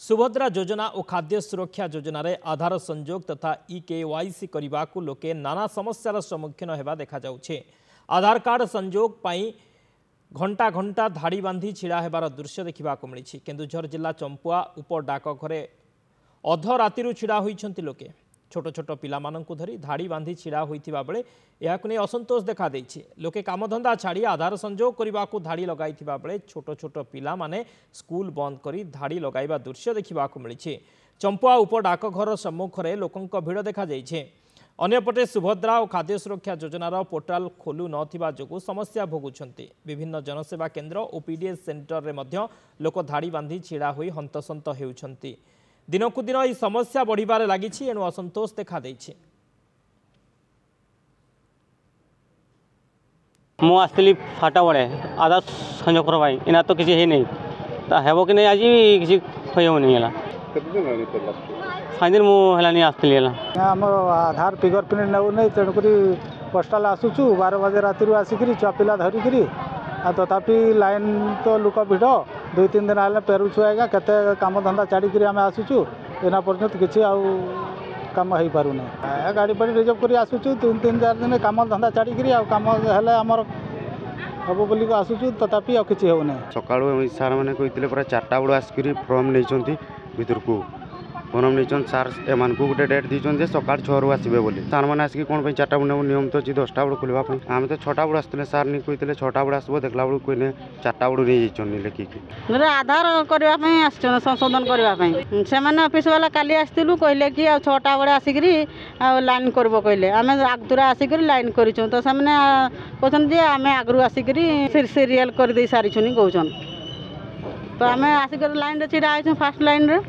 सुभद्रा योजना और खाद्य सुरक्षा योजना रे आधार संयोग तथा इकेवाईसी करने को लोके नाना समस्यार सम्मुखीन होगा देखा जाउछे। आधार कार्ड संयोग पाई घंटा घंटा धाड़ी बांधी छिड़ा हेबार दृश्य देखा मिली। केन्दुझर जिला चंपुआ उप डाकघरे अध राति छिड़ा होइछंती लोके। छोट छोट पिलामानंकु धरी धाड़ी बांधी छिड़ा होइथिबा बेले याकु नै असंतोष देखा देइछि। लोके कामधंदा छाड़ी आधार संयोग करने को धाड़ी लगाइथिबा बेले छोट छोट पिला माने स्कूल बंद करी धाड़ी लगाइबा दृश्य देखा मिली। चंपुआ उप डाकघर सम्मुख में लोकंक भिड़ देखा जाइछे। अन्यपटे सुभद्रा और खाद्य सुरक्षा योजनार पोर्टाल खोलु नथिबा जोगु समस्या भोगुछंती। विभिन्न जनसेवा केन्द्र और पीडीएस सेंटर रे मध्य लोक धाड़ी बांधी छिड़ा होई हंतसंत हेउछंती। दिनकु दिन यह समस्या बढ़िबारे लागिछि एणु असंतोष देखा देइछि। मु आसली फाटा बड़े आधा संजोग करवाई इना तो किसी है नहीं हेबो कि नहीं आज किसी होयो नहीं हला फाइन दिन मु हला नहीं आसली हला हमर आधार फिगर प्रिंट नउ नहीं तेणु करी पोस्टाल आसुचु 12 बजे राति रु आसिकरी छुआ पिला धरी करी आ तथापि लाइन तो लुक भिड़ 2-3 दिन आले पेरुछु आएगा केते काम धंदा छाड़ी करी हम आसुचु एना पर्यंत किछि आउ काम हो पारु ना गाड़ी पाड़ी रिजर्व करी आसुचु 3-4 दिन काम धंदा छाड़ी करी आ काम हेले हमर हबो बोली को आसुचु तथापि आ किछि हो नै। सकाळु सार माने कहितले पूरा 4टा बड आसकरी फॉर्म नैचंती भितर को फॉर्म नैचन सार एमान को गुटे डेट दिचन जे सकाळ 6 रु आसीबे बोली सार माने आसकी कोन पे 4टा बड नियम तो 10टा बड खुलबा पे हम तो 6टा बड आस्तले सार नि कहितले 6टा बड आसबो देखला बड कोइने 4टा बड नै जइचन नि लेखि की मेरे आधार करबा पे आछन संशोधन करबा पे से माने ऑफिस वाला काली आस्तिलु कहले कि 6टा बड आसीकरी लाइन करबो कहले आमे आगतुरा आसीकरी लाइन करिछु तो से माने कहछन जे आमे आगरु आसीकरी सीरियल कर दे सारिछुनी कहछन तो आमे आसीकरी लाइन रे छिड़ा आइछु फास्ट लाइन रे